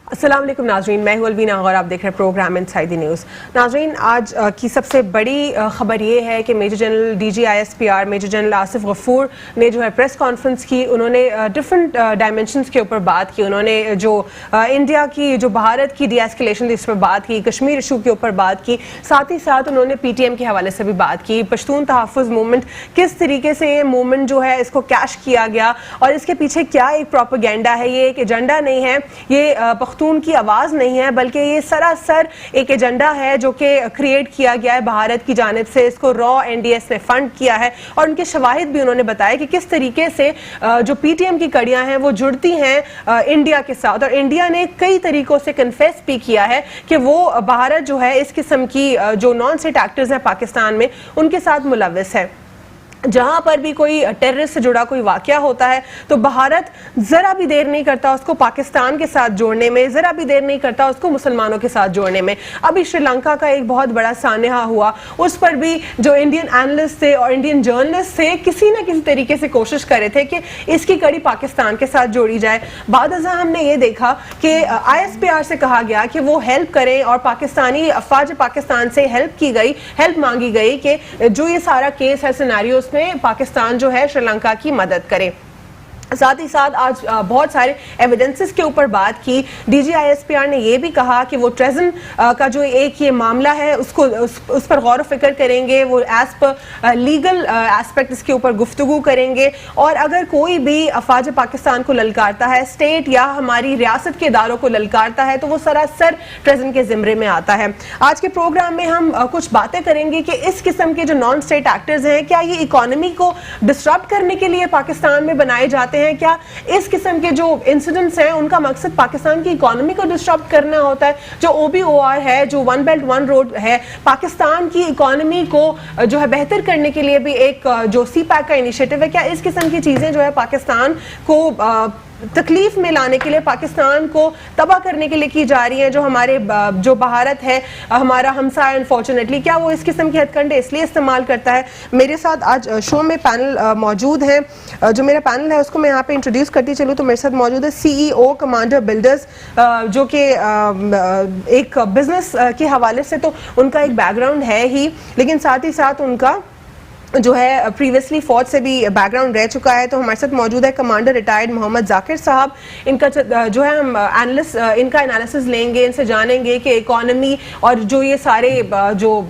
السلام علیکم ناظرین، میں ہوں الوینا اور آپ دیکھ رہے ہیں پروگرام انسائیڈ دی نیوز۔ ناظرین، آج کی سب سے بڑی خبر یہ ہے کہ major general D G I S P R major general Asif Ghafoor نے جو ہے پریس کانفرنس کی، انہوں نے ڈفرنٹ ڈائمینشنز کے اوپر بات کی۔ انہوں نے جو انڈیا کی جو بھارت کی ڈی ایسکیلیشن اس پر بات کی، کشمیر ایشو کے اوپر بات کی، ساتھ ہی ساتھ انہوں نے پی ٹی ایم کے حوالے سے بھی بات کی۔ پشتون تحفظ موومنٹ، کس طریقے سے یہ موومنٹ جو ہے اس کو کیش کیا گیا اور اس کے پیچھے کیا ایک پروپیگنڈا ہے۔ یہ ایک ایجنڈا نہیں ہے، یہ پختون کی آواز نہیں ہے، بلکہ یہ سراسر ایک ایجنڈا ہے جو کہ کریٹ کیا گیا ہے بھارت کی جانب سے۔ اس کو را این ڈی ایس نے فنڈ کیا ہے اور ان کے شواہد بھی انہوں نے بتایا کہ کس طریقے سے جو پی ٹی ایم کی کڑیاں ہیں وہ جڑتی ہیں انڈیا کے ساتھ، اور انڈیا نے کئی طریقوں سے کنفیس بھی کیا ہے کہ وہ بھارت جو ہے اس قسم کی جو نان اسٹیٹ ایکٹرز ہیں پاکستان میں ان کے ساتھ ملوث ہے۔ جہاں پر بھی کوئی ٹیررسٹ سے جڑا کوئی واقعہ ہوتا ہے تو بھارت ذرا بھی دیر نہیں کرتا اس کو پاکستان کے ساتھ جوڑنے میں، ذرا بھی دیر نہیں کرتا اس کو مسلمانوں کے ساتھ جوڑنے میں۔ ابھی شری لنکا کا ایک بہت بڑا سانحہ ہوا، اس پر بھی جو انڈین اینالسٹ تھے اور انڈین جرنلسٹ تھے کسی نہ کسی طریقے سے کوشش کر رہے تھے کہ اس کی کڑی پاکستان کے ساتھ جوڑی جائے۔ بعد ازاں ہم نے یہ دیکھا کہ آئی ایس پی آر سے کہا گیا کہ وہ ہیلپ کریں اور پاکستانی افواج پاکستان سے ہیلپ مانگی گئی کہ جو یہ سارا کیس ہے سیناریو میں پاکستان جو ہے شری لنکا کی مدد کرے۔ ساتھ ہی ساتھ آج بہت سارے ایویڈنسز کے اوپر بات کی۔ D G I S P R نے یہ بھی کہا کہ وہ ٹریزن کا جو ایک یہ معاملہ ہے اس پر غور و فکر کریں گے، وہ ایز پر لیگل ایسپیکٹ اس کے اوپر گفتگو کریں گے، اور اگر کوئی بھی افواج پاکستان کو للکارتا ہے، اسٹیٹ یا ہماری ریاست کے اداروں کو للکارتا ہے تو وہ سراسر ٹریزن کے زمرے میں آتا ہے۔ آج کے پروگرام میں ہم کچھ باتیں کریں گے کہ اس قسم کے جو نان اسٹیٹ ایکٹرز ہیں کیا یہ اکانومی کو ڈسٹربٹ کرنے کے لیے پاکستان میں بنائے جاتے ہیں؟ کیا اس قسم کے جو انسیڈنٹس ہیں ان کا مقصد پاکستان کی اکانومی کو ڈسٹربٹ کرنا ہوتا ہے؟ جو او بی او آر ہے، جو ون بیلٹ ون روڈ ہے، پاکستان کی اکانومی کو جو ہے بہتر کرنے کے لیے بھی ایک جو سی پیک کا انیشیٹو ہے، کیا اس قسم کی چیزیں جو ہے پاکستان کو تکلیف میں لانے کے لیے، پاکستان کو تباہ کرنے کے لیے کی جا رہی ہیں؟ جو ہمارے جو بھارت ہے ہمارا ہمسایہ انفارچونیٹلی، کیا وہ اس قسم کے ہتھ کنڈے اس لیے استعمال کرتا ہے؟ میرے ساتھ آج شو میں پینل موجود ہیں۔ جو میرا پینل ہے اس کو میں یہاں پہ انٹروڈیوس کرتی چلوں تو میرے ساتھ موجود ہے سی ای او کمانڈر بلڈرز، جو کہ ایک بزنس کے حوالے سے تو ان کا ایک بیک گراؤنڈ ہے ہی، لیکن ساتھ ہی ساتھ ان کا جو ہے پریویسلی فوج سے بھی بیک گراؤنڈ رہ چکا ہے۔ تو ہمارے ساتھ موجود ہے کمانڈر ریٹائرڈ محمد ذاکر صاحب۔ ان کا جو ہے ہم ان کا انالیسز لیں گے، ان سے جانیں گے کہ اکانومی اور جو یہ سارے جو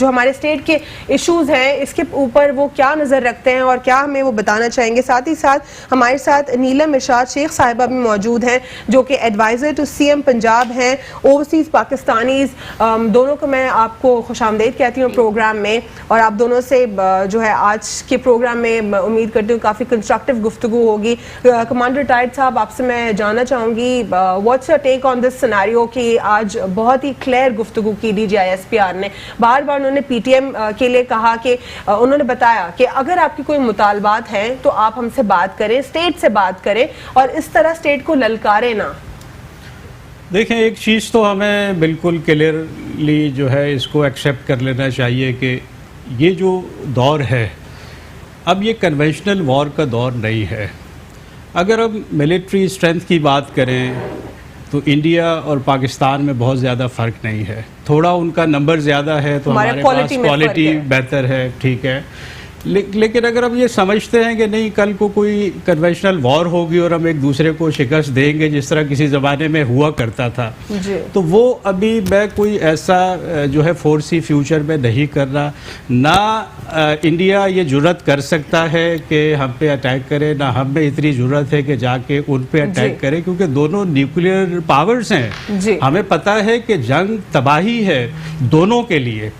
ہمارے اسٹیٹ کے ایشوز ہیں اس کے اوپر وہ کیا نظر رکھتے ہیں اور کیا ہمیں وہ بتانا چاہیں گے۔ ساتھ ہی ساتھ ہمارے ساتھ نیلم ارشاد شیخ صاحبہ بھی موجود ہیں، جو کہ adviser to C M Punjab ہیں، اوورسیز پاکستانیز۔ دونوں کو میں آپ کو خوش آمدید کہتی ہوں پروگرام میں، اور آپ دونوں سے جو ہے آج کے پروگرام میں امید کرتی ہوں کافی کنسٹرکٹیو گفتگو ہوگی۔ کمانڈر ریٹائرڈ صاحب، آپ سے میں جاننا چاہوں گی what's your take on this scenario کہ آج بہت ہی کلیئر گفتگو کی D G I S P R نے، بار بار انہوں نے پی ٹی ایم کے لیے کہا کہ انہوں نے بتایا کہ اگر آپ کی کوئی مطالبات ہیں تو آپ ہم سے بات کریں، اسٹیٹ سے بات کریں اور اس طرح اسٹیٹ کو للکاریں نہ۔ دیکھیں، ایک چیز تو ہمیں بالکل کلیئرلی جو ہے اس کو ایکسیپٹ کر لینا چاہیے کہ یہ جو دور ہے اب یہ کنونشنل وار کا دور نہیں ہے۔ اگر ہم ملٹری اسٹرینتھ کی بات کریں تو انڈیا اور پاکستان میں بہت زیادہ فرق نہیں ہے، تھوڑا ان کا نمبر زیادہ ہے تو ہمارے پاس کوالٹی بہتر ہے، ٹھیک ہے۔ لیکن اگر ہم یہ سمجھتے ہیں کہ نہیں کل کو کوئی کنونشنل وار ہوگی اور ہم ایک دوسرے کو شکست دیں گے جس طرح کسی زمانے میں ہوا کرتا تھا، تو وہ ابھی میں کوئی ایسا جو ہے فورسی فیوچر میں نہیں کر رہا۔ نہ انڈیا یہ جرت کر سکتا ہے کہ ہم پہ اٹیک کرے، نہ ہم میں اتنی جرت ہے کہ جا کے ان پہ اٹیک کرے، کیونکہ دونوں نیوکلیئر پاورز ہیں۔ ہمیں پتہ ہے کہ جنگ تباہی ہے دونوں کے لیے۔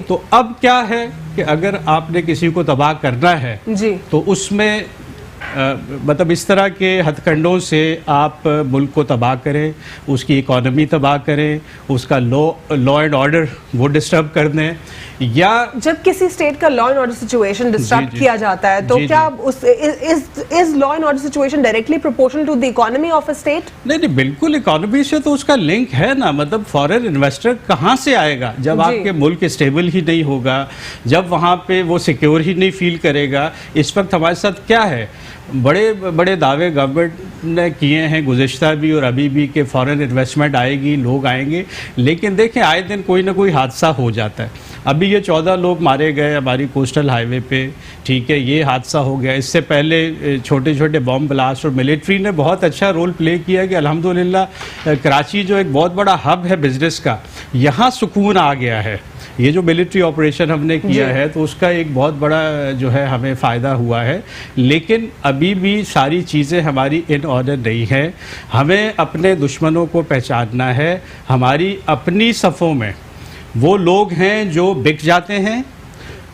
تو اب کیا ہے کہ اگر آپ نے کسی کو تباہ کرنا ہے تو اس میں مطلب اس طرح کے ہتھ کنڈوں سے آپ ملک کو تباہ کریں، اس کی اکانومی تباہ کریں، اس کا لا اینڈ آرڈر وہ ڈسٹرب کر دیں، یا جب کسی اسٹیٹ کا law and order situation disturb کیا جاتا ہے تو کیا is law and order situation directly proportional to the economy of a state? نہیں، بالکل اکانومی سے تو اس کا لنک ہے نا۔ مطلب فارن انویسٹر کہاں سے آئے گا جب آپ کے ملک اسٹیبل ہی نہیں ہوگا، جب وہاں پہ وہ سیکیور ہی نہیں فیل کرے گا۔ اس وقت ہمارے ساتھ کیا ہے، بڑے بڑے دعوے گورنمنٹ نے کیے ہیں گزشتہ بھی اور ابھی بھی کہ فورن انویسٹمنٹ آئے گی, لوگ آئیں گے, لیکن دیکھیں آئے دن کوئی نہ کوئی حادثہ ہو جاتا ہے. ابھی یہ 14 لوگ مارے گئے ہماری کوسٹل ہائی وے پہ, ٹھیک ہے, یہ حادثہ ہو گیا. اس سے پہلے چھوٹے چھوٹے بم بلاسٹ, اور ملٹری نے بہت اچھا رول پلے کیا کہ الحمدللہ کراچی جو ایک بہت بڑا ہب ہے بزنس کا, یہاں سکون آ گیا ہے. یہ جو ملٹری آپریشن ہم نے کیا ہے تو اس کا ایک بہت بڑا جو ہے ہمیں فائدہ ہوا ہے, لیکن ابھی بھی ساری چیزیں ہماری ان آرڈر نہیں ہیں. ہمیں اپنے دشمنوں کو پہچاننا ہے. ہماری اپنی صفوں میں وہ لوگ ہیں جو بک جاتے ہیں,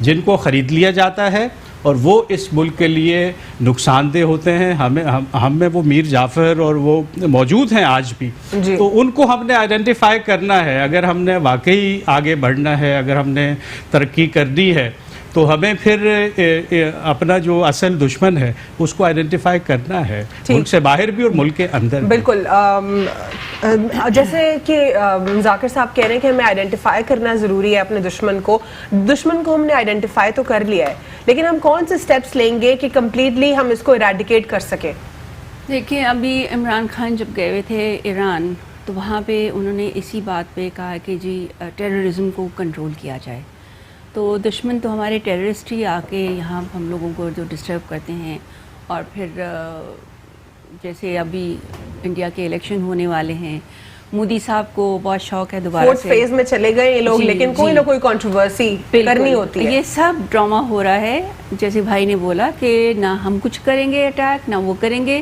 جن کو خرید لیا جاتا ہے, اور وہ اس ملک کے لیے نقصان دہ ہوتے ہیں. ہم میں وہ میر جعفر اور وہ موجود ہیں آج بھی, تو ان کو ہم نے آئیڈینٹیفائی کرنا ہے. اگر ہم نے واقعی آگے بڑھنا ہے, اگر ہم نے ترقی کرنی ہے, تو ہمیں پھر اپنا جو اصل دشمن ہے اس کو آئیڈینٹیفائی کرنا ہے, ملک سے باہر بھی اور ملک کے اندر بھی. بالکل, جیسے کہ ذاکر صاحب کہہ رہے ہیں کہ ہمیں آئیڈینٹیفائی کرنا ضروری ہے اپنے دشمن کو ہم نے آئیڈینٹیفائی تو کر لیا ہے, لیکن ہم کون سے سٹیپس لیں گے کہ کمپلیٹلی ہم اس کو ایراڈیکیٹ کر سکیں؟ دیکھیں, ابھی عمران خان جب گئے ہوئے تھے ایران تو وہاں پہ انہوں نے اسی بات پہ کہا کہ جی ٹیررزم کو کنٹرول کیا جائے. تو دشمن تو ہمارے ٹیررسٹ ہی آ کے یہاں ہم لوگوں کو جو ڈسٹرب کرتے ہیں. اور پھر جیسے ابھی انڈیا کے الیکشن ہونے والے ہیں, مودی صاحب کو بہت شوق ہے دوبارہ سے فیز میں چلے گئے یہ لوگ, لیکن کوئی نہ کوئی کنٹروورسی کرنی ہوتی ہے. یہ سب ڈرامہ ہو رہا ہے, جیسے بھائی نے بولا کہ نہ ہم کچھ کریں گے اٹیک, نہ وہ کریں گے.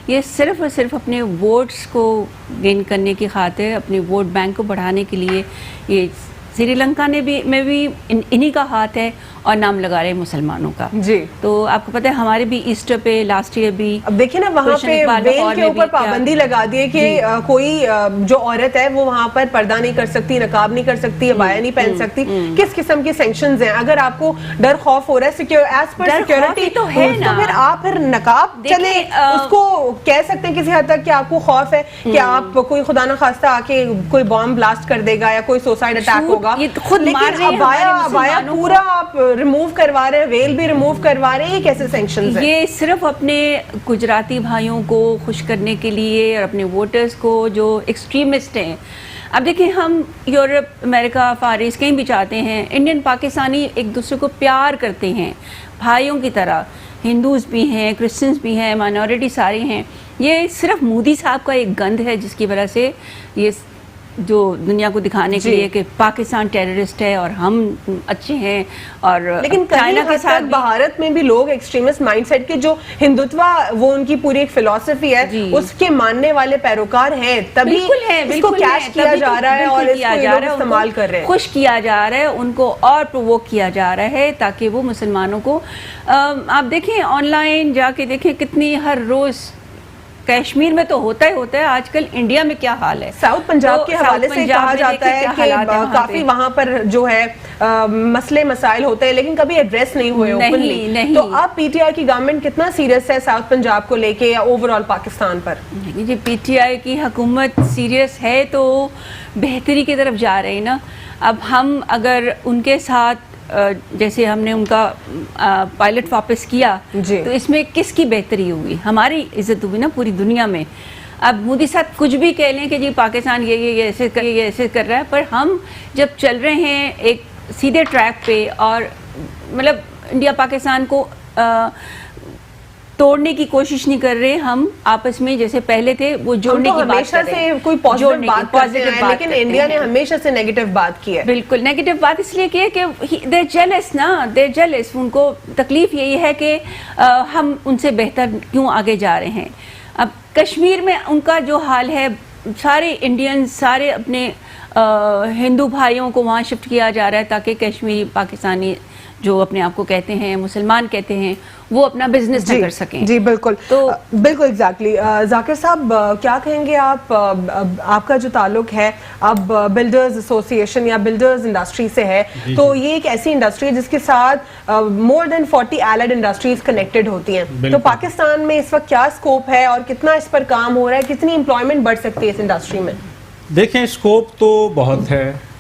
یہ صرف اور صرف اپنے ووٹس کو گین کرنے کی خاطر, اپنے ووٹ بینک کو بڑھانے کے لیے. یہ سری لنکا میں بھی انہی کا ہاتھ ہے, اور نام لگا رہے ہیں مسلمانوں کا. جی, تو آپ کو پتہ ہے ہمارے بھی ایسٹر پہ لاسٹ ایئر بھی اب دیکھیں نا وہاں پہ ویل کے اوپر پابندی لگا دی کہ کوئی جو عورت ہے وہ وہاں پر پردہ نہیں کر سکتی, نقاب نہیں کر سکتی, عبایا نہیں پہن سکتی. کس قسم کے سینکشنز ہیں؟ اگر آپ کو ڈر خوف ہو رہا ہے ایز پر سیکیورٹی تو ہے نا, پھر آپ پھر نقاب چلے, اس کو کہہ سکتے ہیں کسی حد تک کہ آپ کو خوف ہے کہ آپ کوئی خدا نخواستہ آ کے کوئی بام بلاسٹ کر دے گا یا کوئی سوسائڈ اٹیک ہوگا. لیکن عبایا پورا آپ ریموو کروا رہے ہیں, ویل بھی ریموو کروا رہے ہیں, یہ کیسے سینکشنز ہیں؟ یہ صرف اپنے گجراتی بھائیوں کو خوش کرنے کے لیے اور اپنے ووٹرز کو جو ایکسٹریمسٹ ہیں. اب دیکھیں, ہم یورپ, امریکہ, فارس کہیں بھی جاتے ہیں, انڈین پاکستانی ایک دوسرے کو پیار کرتے ہیں بھائیوں کی طرح. ہندوز بھی ہیں, کرسچنز بھی ہیں, مائنورٹی ساری ہیں. یہ صرف مودی صاحب کا ایک گند ہے جس کی وجہ سے یہ جو دنیا کو دکھانے کے لیے کہ پاکستان ٹیررسٹ ہے اور ہم اچھے ہیں. اور لیکن چائنا کے ساتھ بھارت میں بھی لوگ ایکسٹریمسٹ مائنڈ سیٹ کے جو ہندوتوا وہ ان کی پوری ایک فلسفی ہے اس کے ماننے والے پیروکار ہیں, تبھی اس کو کیش کیا جا رہا ہے اور اس کو یہ لوگ استعمال کر رہے ہیں, خوش کیا جا رہا ہے, ان کو اور پرووک کیا جا رہا ہے تاکہ وہ مسلمانوں کو. آپ دیکھیں آن لائن جا کے دیکھیں کتنی ہر روز کشمیر میں تو ہوتا ہی ہوتا ہے, آج کل انڈیا میں کیا حال ہے. ساؤتھ پنجاب کے حوالے سے کہا جاتا ہے کہ کافی وہاں پر جو ہے مسئلے مسائل ہوتے ہیں لیکن کبھی ایڈریس نہیں ہوئے اوپنلی. تو اب پی ٹی آئی کی گورنمنٹ کتنا سیریس ہے ساؤتھ پنجاب کو لے کے یا اوور آل پاکستان پر؟ جی, پی ٹی آئی کی حکومت سیریس ہے تو بہتری کی طرف جا رہے ہیں نا. اب ہم اگر ان کے ساتھ جیسے ہم نے ان کا پائلٹ واپس کیا تو اس میں کس کی بہتری ہوئی؟ ہماری عزت ہوئی نا پوری دنیا میں. اب مودی صاحب کچھ بھی کہہ لیں کہ جی پاکستان یہ ایسے کر رہا ہے, پر ہم جب چل رہے ہیں ایک سیدھے ٹریک پہ اور مطلب انڈیا پاکستان کو توڑنے کی کوشش نہیں کر رہے, ہم آپس میں جیسے پہلے تھے وہ جوڑنے کی بات کر رہے ہیں. کوئی پازیٹیو بات کرتے ہیں لیکن انڈیا نے ہمیشہ سے نیگیٹو بات کی ہے. بالکل نیگیٹو بات اس لیے کی ہے کہ دے جیلس نا, دے جیلس. ان کو تکلیف یہی ہے کہ ہم ان سے بہتر کیوں آگے جا رہے ہیں. اب کشمیر میں ان کا جو حال ہے, سارے انڈین سارے اپنے ہندو بھائیوں کو وہاں شفٹ کیا جا رہا ہے تاکہ کشمیری پاکستانی جو اپنے آپ کو کہتے ہیں مسلمان کہتے ہیں وہ اپنا بزنس نہ کر سکیں. جی بالکل, تو بالکل ایگزیکٹلی. ذاکر صاحب کیا کہیں گے آپ کا جو تعلق ہے اب بلڈرز ایسوسی ایشن یا بلڈرز انڈسٹری سے ہے, تو یہ ایک ایسی انڈسٹری ہے جس کے ساتھ مور دین 40 ایلڈ انڈسٹریز کنیکٹڈ ہوتی ہیں. تو پاکستان میں اس وقت کیا اسکوپ ہے اور کتنا اس پر کام ہو رہا ہے, کتنی امپلائمنٹ بڑھ سکتی ہے اس انڈسٹری میں؟ دیکھیں اسکوپ تو بہت ہے,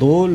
2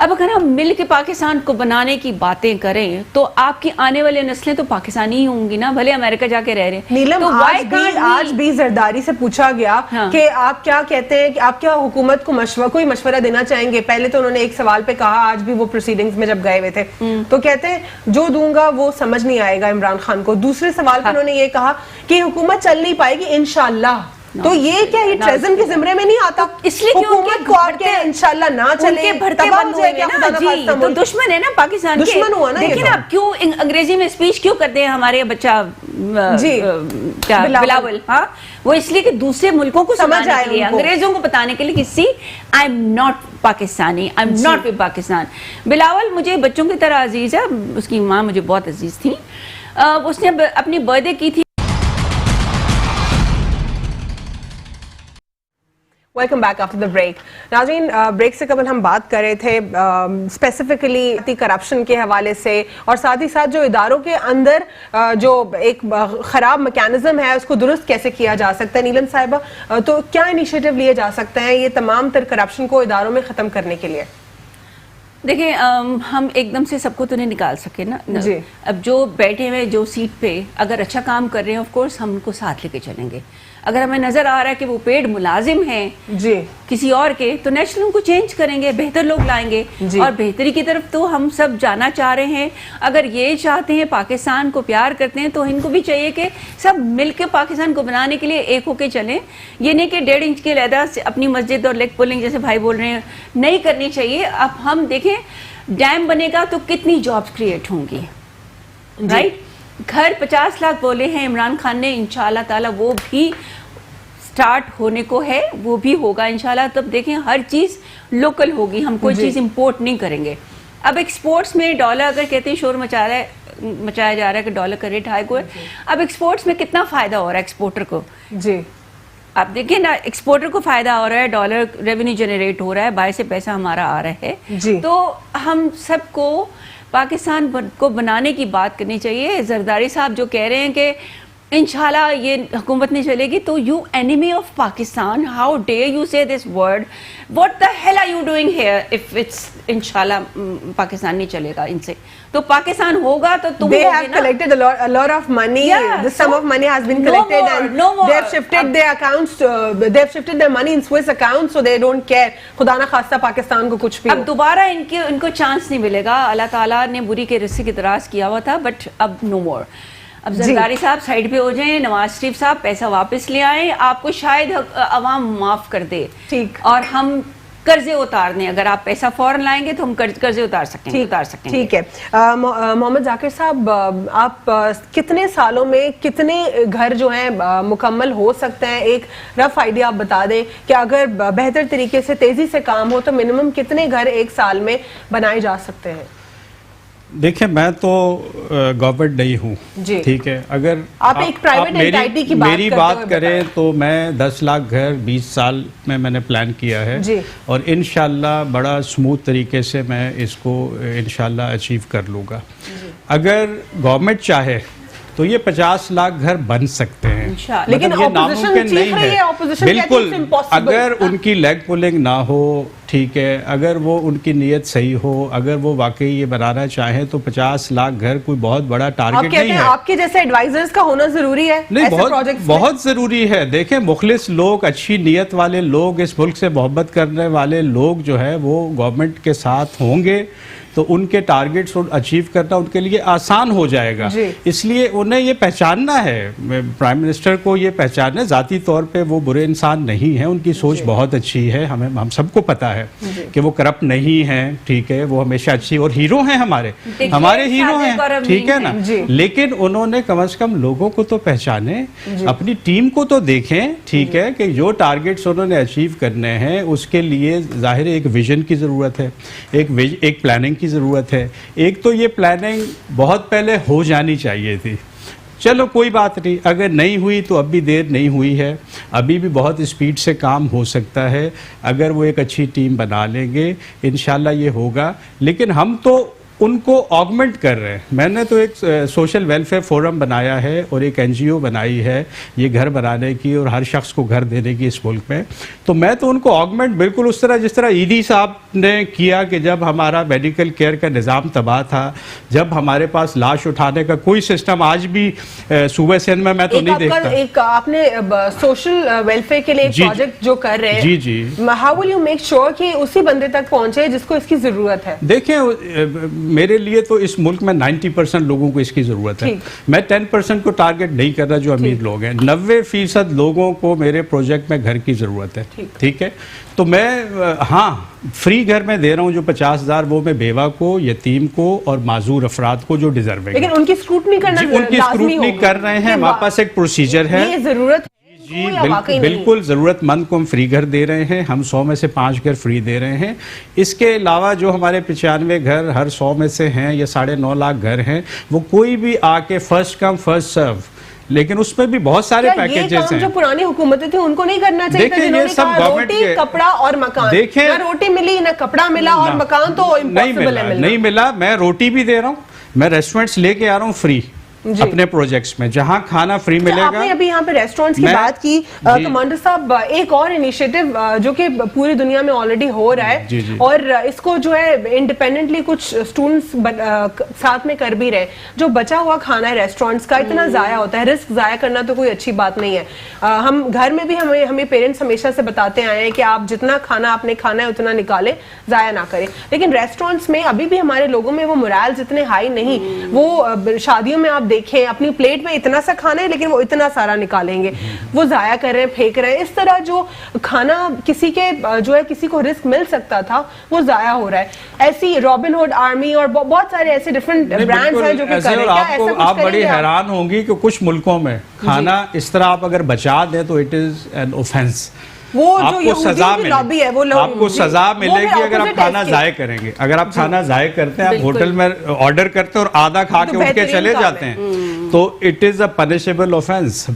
اب اگر ہم مل کے پاکستان کو بنانے کی باتیں کریں تو آپ کی آنے والی نسلیں تو پاکستانی ہی ہوں گی نا, بھلے امریکہ جا کے رہ رہے ہیں. نیلم, آج بھی زرداری سے پوچھا گیا کہ آپ کیا کہتے ہیں, کہ آپ کیا حکومت کو کوئی مشورہ دینا چاہیں گے. پہلے تو انہوں نے ایک سوال پہ کہا, آج بھی وہ پروسیڈنگز میں جب گئے ہوئے تھے تو کہتے ہیں جو دوں گا وہ سمجھ نہیں آئے گا عمران خان کو. دوسرے سوال پہ انہوں نے یہ کہا کہ حکومت چل نہیں پائے گی انشاءاللہ. تو یہ کیا یہ ٹریزن کے زمرے میں نہیں آتا؟ اس لیے حکومت کو آپ کے انشاءاللہ نہ چلے تباہ ہو جائے گا. تو دشمن ہے نا پاکستان کے, دشمن ہوا نا. دیکھیں آپ کیوں انگریزی میں اسپیچ کیوں کرتے ہیں ہمارے بچہ بلاول, ہاں وہ اس لیے کہ دوسرے ملکوں کو سمجھ آئے, انگریزوں کو بتانے کے لیے کہ see I am not Pakistani, I am not with Pakistan. Bilawal مجھے بچوں کی طرح عزیز ہے, اس کی ماں مجھے بہت عزیز تھی. اس نے اپنی برتھ ڈے کی تھی. Welcome back after the break. ناظرین, بریک سے قبل ہم بات کر رہے تھے اسپیسیفکلی کرپشن کے حوالے سے, اور ساتھ ہی ساتھ جو اداروں کے اندر جو ایک خراب میکینزم ہے اس کو درست کیسے کیا جا سکتا ہے. نیلم صاحبہ, تو کیا انیشیٹو لیے جا سکتے ہیں یہ تمام تر کرپشن کو اداروں میں ختم کرنے کے لیے؟ دیکھیں ہم ایک دم سے سب کو تو نہیں نکال سکے نا. اب جو بیٹھے ہوئے جو سیٹ پہ اگر اچھا کام کر رہے ہیں آف کورس ہم ان کو ساتھ لے کے چلیں گے. اگر ہمیں نظر آ رہا ہے کہ وہ پیڈ ملازم ہیں کسی اور کے, تو نیچرل ان کو چینج کریں گے, بہتر لوگ لائیں گے. اور بہتری کی طرف تو ہم سب جانا چاہ رہے ہیں. اگر یہ چاہتے ہیں پاکستان کو پیار کرتے ہیں تو ان کو بھی چاہیے کہ سب مل کے پاکستان کو بنانے کے لیے ایک ہو کے چلیں. یہ نہیں کہ 1.5 انچ کے علیحدہ سے اپنی مسجد اور لیگ پولنگ جیسے بھائی بول رہے ہیں نہیں کرنی چاہیے. اب ہم دیکھیں ڈیم بنے گا تو کتنی جابز کریٹ ہوں گی, رائٹ. گھر 50 لاکھ بولے ہیں عمران خان نے, انشاءاللہ تعالی وہ بھی سٹارٹ ہونے کو ہے, وہ بھی ہوگا انشاءاللہ. تب دیکھیں ہر چیز لوکل ہوگی, ہم کوئی چیز امپورٹ نہیں کریں گے. اب ایکسپورٹس میں ڈالر اگر کہتے ہیں شور مچایا جا رہا ہے کہ ڈالر کا ریٹ ہائی ہوا ہے, اب ایکسپورٹس میں کتنا فائدہ ہو رہا ہے ایکسپورٹر کو. آپ دیکھیں نا ایکسپورٹر کو فائدہ ہو رہا ہے, ڈالر ریونیو جنریٹ ہو رہا ہے, باہر سے پیسہ ہمارا آ رہا ہے. تو ہم سب کو پاکستان کو بنانے کی بات کرنی چاہیے. زرداری صاحب جو کہہ رہے ہیں کہ انشاءاللہ یہ حکومت نہیں چلے گی, تو you enemy of Pakistan, how dare you say this word, what the hell are you doing here if it's انشاءاللہ پاکستان نہیں چلے گا ان سے. تو پاکستان ہوگا تو تم they have collected a lot of money. The sum of money has been collected and they have shifted their accounts, they have shifted their money in Swiss accounts, so they don't care. خدا نہ خواستہ پاکستان کو کچھ بھی. اب دوبارہ ان کو chance نہیں ملے گا. اللہ تعالیٰ نے بری کے رزق کی دراز کیا ہوا تھا, بٹ اب نو مور. اب زرداری صاحب سائڈ پہ ہو جائیں, نواز شریف صاحب پیسہ واپس لے آئیں, آپ کو شاید عوام معاف کر دے. ٹھیک. اور ہم قرضے اتار دیں, اگر آپ پیسہ فوراً لائیں گے تو ہم قرضے اتار سکیں گے. ٹھیک ہے. محمد ذاکر صاحب, آپ کتنے سالوں میں کتنے گھر جو ہیں مکمل ہو سکتے ہیں, ایک رف آئیڈیا آپ بتا دیں کہ اگر بہتر طریقے سے تیزی سے کام ہو تو منیمم کتنے گھر ایک سال میں بنائے جا سکتے ہیں؟ دیکھیں میں تو گورنمنٹ نہیں ہوں, ٹھیک ہے. اگر آپ ایک پرائیویٹ اینٹائٹی کی میری بات کریں تو میں 10 لاکھ گھر 20 سال میں نے پلان کیا ہے, اور انشاءاللہ بڑا اسموتھ طریقے سے میں اس کو انشاءاللہ اچیو کر لوں گا. اگر گورنمنٹ چاہے تو یہ 50 لاکھ گھر بن سکتے ہیں, لیکن یہ ناممکن نہیں ہے. بالکل, اگر ان کی لیگ پولنگ نہ ہو, ٹھیک ہے, اگر وہ ان کی نیت صحیح ہو, اگر وہ واقعی یہ بنانا چاہیں تو 50 لاکھ گھر کوئی بہت بڑا ٹارگٹ نہیں ہے. آپ کے جیسے ایڈوائزرز کا ہونا ضروری ہے, نہیں بہت ضروری ہے. دیکھیں مخلص لوگ, اچھی نیت والے لوگ, اس ملک سے محبت کرنے والے لوگ جو ہے وہ گورنمنٹ کے ساتھ ہوں گے تو ان کے ٹارگٹس اچیو کرنا ان کے لیے آسان ہو جائے گا. اس لیے انہیں یہ پہچاننا ہے, پرائم منسٹر کو یہ پہچاننا ہے. ذاتی طور پہ وہ برے انسان نہیں ہیں, ان کی سوچ بہت اچھی ہے, ہم سب کو پتہ ہے کہ وہ کرپٹ نہیں ہیں, ٹھیک ہے, وہ ہمیشہ اچھی اور ہیرو ہیں, ہمارے ہیرو ہیں, ٹھیک ہے نا. لیکن انہوں نے کم از کم لوگوں کو تو پہچانے, اپنی ٹیم کو تو دیکھیں, ٹھیک ہے, کہ جو ٹارگٹس انہوں نے اچیو کرنے ہیں اس کے لیے ظاہر ایک ویژن کی ضرورت ہے, ایک پلاننگ کی ضرورت ہے. ایک تو یہ پلاننگ بہت پہلے ہو جانی چاہیے تھی. چلو کوئی بات نہیں, اگر نہیں ہوئی تو اب بھی دیر نہیں ہوئی ہے, ابھی بھی بہت اسپیڈ سے کام ہو سکتا ہے. اگر وہ ایک اچھی ٹیم بنا لیں گے انشاءاللہ یہ ہوگا. لیکن ہم تو ان کو آگمنٹ کر رہے ہیں. میں نے تو ایک سوشل ویلفیئر فورم بنایا ہے اور ایک NGO بنائی ہے یہ گھر بنانے کی اور ہر شخص کو گھر دینے کی اس ملک میں. تو میں تو ان کو آگمنٹ بالکل اس طرح جس طرح ایدی صاحب نے کیا کہ جب ہمارا میڈیکل کیئر کا نظام تباہ تھا, جب ہمارے پاس لاش اٹھانے کا کوئی سسٹم آج بھی صوبہ سندھ میں تو نہیں دیکھتا. ایک آپ نے سوشل ویلفیئر کے لیے ایک پروجیکٹ جو کر رہے ہیں, جی how will you make sure کہ اسی بندے تک پہنچے جس کو اس کی ضرورت ہے؟ دیکھیں میرے لیے تو اس ملک میں 90% لوگوں کو اس کی ضرورت ہے. میں 10% کو ٹارگٹ نہیں کر رہا جو امیر لوگ ہیں. 90% لوگوں کو میرے پروجیکٹ میں گھر کی ضرورت ہے. ٹھیک ہے, تو میں ہاں فری گھر میں دے رہا ہوں جو 50,000 وہ میں بیوہ کو, یتیم کو اور معذور افراد کو جو ڈیزرو ہے. لیکن ان کی اسکروٹنی کرنا ان کی اسکروٹنی کر رہے ہیں. ہمارے پاس ایک پروسیجر ہے. یہ ضرورت جی بالکل ضرورت مند کو ہم فری گھر دے رہے ہیں. ہم 100 میں سے 5 گھر فری دے رہے ہیں. اس کے علاوہ جو ہمارے 95 گھر ہر 100 میں سے ہیں یا 9.5 لاکھ گھر ہیں, وہ کوئی بھی آ کے فرسٹ کم فرسٹ سرو, لیکن اس میں بھی بہت سارے پیکیجز ہیں. جو پرانی حکومتیں تھیں ان کو نہیں کرنا چاہیے تھا, جنہوں نے کہا روٹی کپڑا اور مکان. نہ روٹی ملی نہ کپڑا ملا اور مکان تو امپاسبل ہے ملنا. نہیں ملا. میں روٹی بھی دے رہا ہوں, میں ریسٹورنٹس لے کے آ رہا ہوں فری اپنے پروجیکٹس میں, جہاں کھانا فری ملے گا. آپ نے ابھی یہاں پہ ریسٹورنٹس کی بات کی کمانڈر صاحب, ایک اور انیشیٹو جو کہ پوری دنیا میں آلریڈی ہو رہا ہے اور اس کو جو ہے انڈیپینڈنٹلی کچھ اسٹوڈنٹس ساتھ میں کر بھی رہے. جو بچا ہوا کھانا ہے ریسٹورنٹس کا اتنا ضائع ہوتا ہے, رسک ضائع کرنا تو کوئی اچھی بات نہیں ہے. ہم گھر میں بھی ہمیں پیرنٹس ہمیشہ سے بتاتے آئے ہیں کہ آپ جتنا کھانا آپ نے کھانا ہے اتنا نکالیں, ضائع نہ کریں. لیکن ریسٹورنٹس میں ابھی بھی ہمارے لوگوں میں وہ مورائلز اتنے ہائی نہیں. وہ شادیوں میں آپ دیکھیں اپنی پلیٹ میں اتنا سا کھانا ہے لیکن وہ اتنا سارا نکالیں گے, وہ ضائع کر رہے ہیں, پھینک رہے ہیں. اس طرح جو کھانا کسی کے جو ہے کسی کو رزق مل سکتا تھا وہ ضائع ہو رہا ہے. ایسی رابن ہوڈ آرمی اور بہت سارے ایسے ڈفرنٹ برانڈز ہیں جو کہ کر رہے ہیں. آپ بڑی حیران ہوں گی کہ کچھ ملکوں میں کھانا اس طرح آپ اگر بچا دیں تو اٹ از این اوفینس. آپ کو سزا ملے گی اگر آپ کھانا ضائع کریں گے. اگر آپ کھانا ضائع کرتے ہیں, آپ ہوٹل میں آرڈر کرتے ہیں اور آدھا کھا کے اٹھ کے چلے جاتے ہیں, تو it is a punishable offence.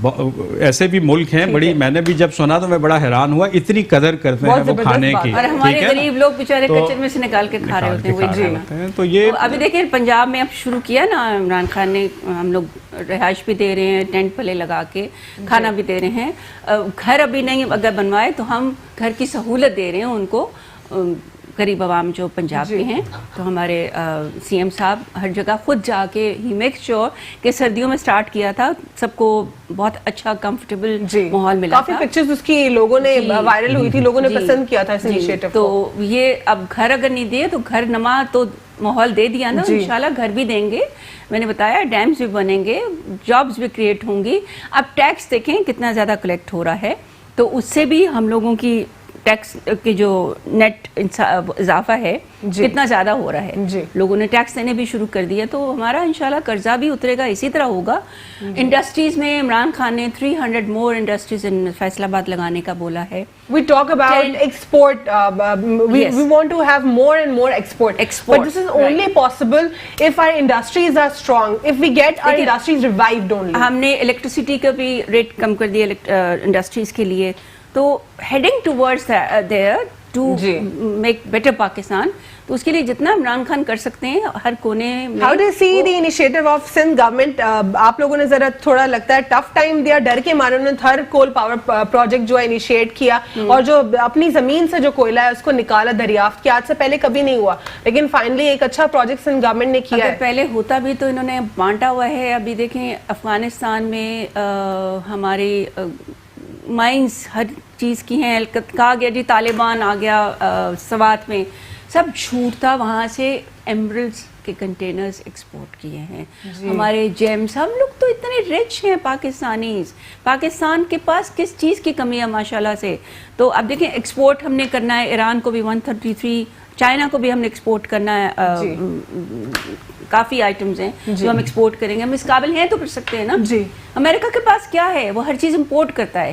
ایسے بھی ملک ہیں بڑی, میں نے بھی جب سنا تو میں بڑا حیران ہوا, اتنی قدر کرتے ہیں وہ کھانے کی. اور ہمارے غریب لوگ بیچارے کچن میں سے نکال کے کھا رہے ہوتے ہیں. تو یہ ابھی دیکھیں پنجاب میں اب شروع کیا نا عمران خان نے, ہم لوگ رہائش بھی دے رہے ہیں, ٹینٹ پلے لگا کے کھانا بھی دے رہے ہیں. گھر ابھی نہیں اگر بنوائے تو ہم گھر کی سہولت دے رہے ہیں ان کو, غریب عوام جو پنجاب کے ہیں. تو ہمارے CM صاحب ہر جگہ خود جا کے ہی میک شیور کہ سردیوں میں سٹارٹ کیا تھا, سب کو بہت اچھا کمفرٹیبل ماحول ملا. کافی پکچرز اس کی لوگوں نے وائرل ہوئی تھی, لوگوں نے پسند کیا تھا اس انیشیٹو کو. تو یہ اب گھر اگر نہیں دیے تو گھر نما تو ماحول دے دیا نا, انشاءاللہ گھر بھی دیں گے. میں نے بتایا ڈیمز بھی بنیں گے, جابز بھی کریٹ ہوں گی. اب ٹیکس دیکھیں کتنا زیادہ کلیکٹ ہو رہا ہے, تو اس سے بھی ہم لوگوں کی ٹیکس کی جو نیٹ اضافہ ہے کتنا زیادہ ہو رہا ہے. لوگوں نے ٹیکس دینے بھی شروع کر دیا, تو ہمارا انشاءاللہ قرضہ بھی اترے گا. اسی طرح ہوگا. انڈسٹریز میں عمران خان نے 300 more انڈسٹریز ان فیصل آباد لگانے کا بولا ہے. We talk about export. We want to have more and more export. But this is only possible if our industries are strong. If we get our industries revived only. ہم نے electricity کا بھی rate کم کر دیا industries کے لیے. تو heading towards there to make better Pakistan. تو اس کے لیے جتنا عمران خان کر سکتے ہیں ہر کونے میں. How do you see the initiative of Sindh government? آپ لوگوں نے ذرا تھوڑا لگتا ہے ٹف ٹائم دیا, ڈر کے مارے انہوں نے ہر کول پاور پروجیکٹ جو ہے انیشیٹ کیا, اور جو اپنی زمین سے جو کوئلہ ہے اس کو نکالا, دریافت کیا. آج سے پہلے کبھی نہیں ہوا, لیکن فائنلی ایک اچھا پروجیکٹ سندھ گورنمنٹ نے کیا ہے. پہلے ہوتا بھی تو انہوں نے بانٹا ہوا ہے. ابھی دیکھیں افغانستان میں ہماری مائنز ہر چیز کی ہیں. کہا گیا جی طالبان آ گیا سوات میں, سب جھوٹ تھا. وہاں سے ایمرلڈز کے کنٹینرز ایکسپورٹ کیے ہیں. ہمارے جیمز, ہم لوگ تو اتنے رچ ہیں پاکستانیز. پاکستان کے پاس کس چیز کی کمی ہے ماشاءاللہ سے. تو اب دیکھیں ایکسپورٹ ہم نے کرنا ہے, ایران کو بھی 133, چائنا کو بھی ہم نے ایکسپورٹ کرنا ہے. کافی آئٹمز ہیں جو ہم ایکسپورٹ کریں گے. ہم اس قابل ہیں تو کر سکتے ہیں نا. امریکہ کے پاس کیا ہے, وہ ہر چیز امپورٹ کرتا ہے.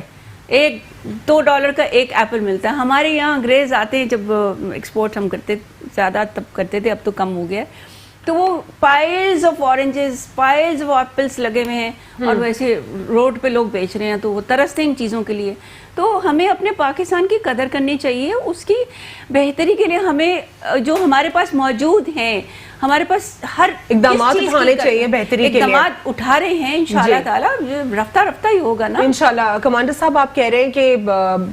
$2 کا ایک ایپل ملتا ہے. ہمارے یہاں انگریز آتے ہیں, جب ایکسپورٹ ہم کرتے زیادہ تب کرتے تھے, اب تو کم ہو گیا, تو وہ piles of oranges, piles of apples لگے ہوئے ہیں, اور ویسے روڈ پہ لوگ بیچ رہے ہیں, تو وہ ترستے ہیں ان چیزوں کے لیے. تو ہمیں اپنے پاکستان کی قدر کرنی چاہیے, اس کی بہتری کے لیے ہمیں جو ہمارے پاس موجود ہیں, ہمارے پاس ہر اقدامات اٹھانے چاہیے بہتری کے لیے. اقدامات اٹھا رہے ہیں انشاءاللہ تعالیٰ, رفتہ رفتہ ہی ہوگا نا انشاءاللہ. کمانڈر صاحب آپ کہہ رہے ہیں کہ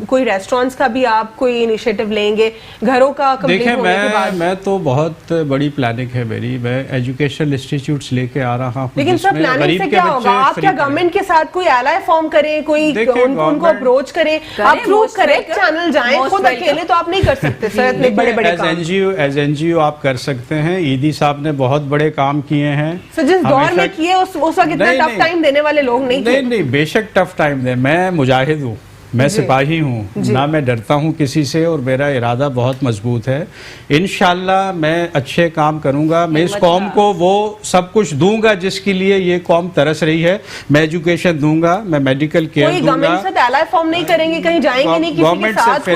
کوئی ریسٹورینٹس کا بھی آپ کوئی انیشیٹو لیں گے گھروں کا کمپلیٹ دیکھیں ہونے کے بعد؟ میں تو بہت بڑی پلاننگ ہے میری, میں ایجوکیشنل انسٹیٹیوٹس لے کے آ رہا ہوں. لیکن سر پلاننگ سے کیا ہوگا؟ آپ کیا گورنمنٹ کے ساتھ کوئی ایلائی فارم کریں, کوئی ان کو اپروچ کریں, آپ تھرو کریکٹ چینل جائیں, خود اکیلے تو آپ نہیں کر سکتے سر اتنے بڑے بڑے کام. ایز این جی او آپ کر سکتے ہیں. ایدی صاحب نے بہت بڑے کام کیے ہیں. سر جس دور میں کیے اس وقت اتنا ٹف ٹائم دینے والے لوگ نہیں تھے. نہیں بے شک ٹف ٹائم دیں. میں مجاہد ہوں, میں سپاہی ہوں, نہ میں ڈرتا ہوں کسی سے, اور میرا ارادہ بہت مضبوط ہے. انشاءاللہ میں اچھے کام کروں گا. میں اس قوم کو وہ سب کچھ دوں گا جس کے لیے یہ قوم ترس رہی ہے. میں ایجوکیشن دوں گا, میں میڈیکل کیئر دوں گا. کوئی گورنمنٹ سے ایلائی فارم نہیں کریں گے, کہیں جائیں گے نہیں کسی کے گورنمنٹ ساتھ؟ سے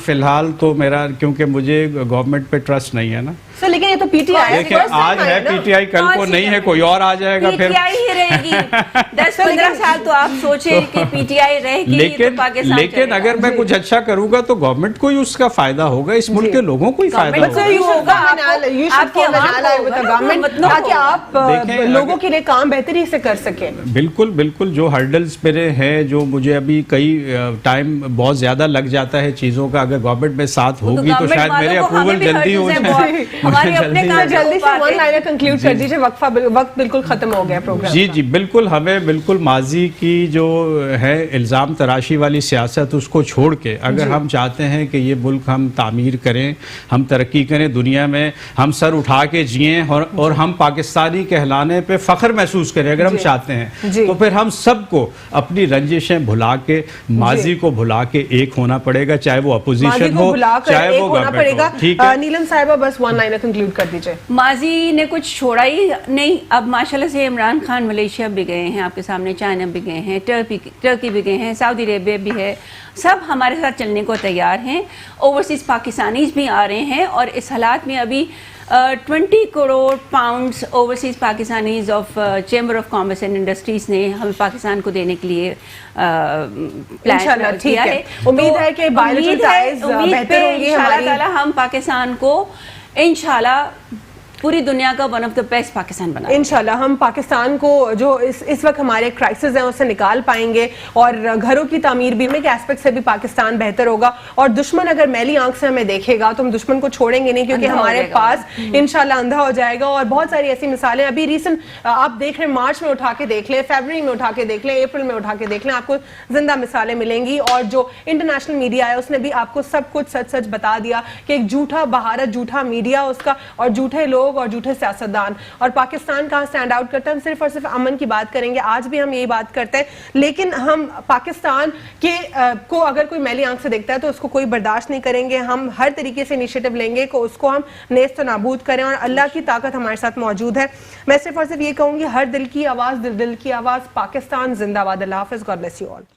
فی الحال تو میرا, کیونکہ مجھے گورنمنٹ پہ ٹرسٹ نہیں ہے نا. سر لیکن یہ تو پی ٹی آئی دیکھیں آج ہے پی ٹی آئی, کل کو نہیں ہے, کوئی اور آ جائے گا. پھر پی ٹی آئی ہی رہے گی 10-15 سال تو آپ سوچیں کہ پی ٹی آئی رہے گی تو پاکستان. لیکن اگر میں کچھ اچھا کروں گا تو گورنمنٹ کو ہی اس کا فائدہ ہوگا, اس ملک کے لوگوں کو ہی فائدہ ہوگا. تاکہ آپ لوگوں کے لیے کام بہتری سے کر سکیں. بالکل بالکل. جو ہرڈلز میرے ہیں, جو مجھے ابھی کئی ٹائم بہت زیادہ لگ جاتا ہے چیزوں کا, اگر گورنمنٹ میں ساتھ ہوگی تو شاید میرے اپروول جلدی ہو جائے. جلدی سے ون لائنر کنکلیوڈ کر دیجئے, وقت بالکل ختم ہو گیا پروگرام. جی بالکل. ہمیں بالکل ماضی کی جو ہے الزام تراشی والی سیاست اس کو چھوڑ کے اگر ہم چاہتے ہیں کہ یہ ملک ہم تعمیر کریں, ہم ترقی کریں, دنیا میں ہم سر اٹھا کے جئیں اور ہم پاکستانی کہلانے پہ فخر محسوس کریں, اگر ہم چاہتے ہیں تو پھر ہم سب کو اپنی رنجشیں بھلا کے, ماضی کو بھلا کے ایک ہونا پڑے گا, چاہے وہ اپوزیشن ہو چاہے وہ گورنمنٹ ہو. ٹھیک ہے نیلم صاحبہ, بس ون لائنر کنکلیوڈ کر دیجئے. ماضی نے کچھ چھوڑا ہی نہیں. اب ماشاءاللہ سے عمران خان ملیشیا بھی گئے ہیں آپ کے سامنے, چائنا بھی گئے ہیں, ٹرکی بھی گئے ہیں, سعودی عربیہ بھی ہے, سب ہمارے ساتھ چلنے کو تیار ہیں. اوورسیز پاکستانیز بھی آ رہے ہیں, اور اس حالات میں ابھی 20 crore pounds overseas Pakistanis of chamber of commerce and industries نے ہم پاکستان کو دینے کے لیے پلان کیا ہے. امید ہے کہ بائیولوجیکل ٹائز بہتر ہوں گی ہماری. ہم پاکستان کو انشاءاللہ پوری دنیا کا one of the best Pakistan بنا. انشاءاللہ ہم پاکستان کو جو اس وقت ہمارے کرائسس ہیں اسے نکال پائیں گے, اور گھروں کی تعمیر بھی کے ایسپیکٹ سے بھی پاکستان بہتر ہوگا. اور دشمن اگر میلی آنکھ سے ہمیں دیکھے گا تو ہم دشمن کو چھوڑیں گے نہیں, کیونکہ ہمارے پاس انشاءاللہ اندھا ہو جائے گا. اور بہت ساری ایسی مثالیں ابھی ریسنٹ آپ دیکھ رہے ہیں, مارچ میں اٹھا کے دیکھ لیں, فیبرری میں اٹھا کے دیکھ لیں, اپریل میں اٹھا کے دیکھ لیں, آپ کو زندہ مثالیں ملیں گی. اور جو انٹرنیشنل میڈیا ہے اس نے بھی آپ کو سب کچھ سچ سچ بتا دیا کہ ایک جھوٹا بھارت, جھوٹا میڈیا اس کا, اور جھوٹے لوگ اور جھوٹے سیاست دان. اور پاکستان کہاں سٹینڈ آؤٹ کرتا ہے؟ ہم صرف اور صرف امن کی بات کریں گے, آج بھی ہم یہی بات کرتے ہیں. لیکن ہم پاکستان کے کو اگر کوئی میلی آنکھ سے دیکھتا ہے تو اس کو کوئی برداشت نہیں کریں گے. ہم ہر طریقے سے انیشیٹو لیں گے کہ اس کو ہم نیست و نابود کریں, اور اللہ کی طاقت ہمارے ساتھ موجود ہے. میں صرف اور صرف یہ کہوں گی, ہر دل کی آواز, دل کی آواز, پاکستان زندہ باد. اللہ حافظ. God bless you all.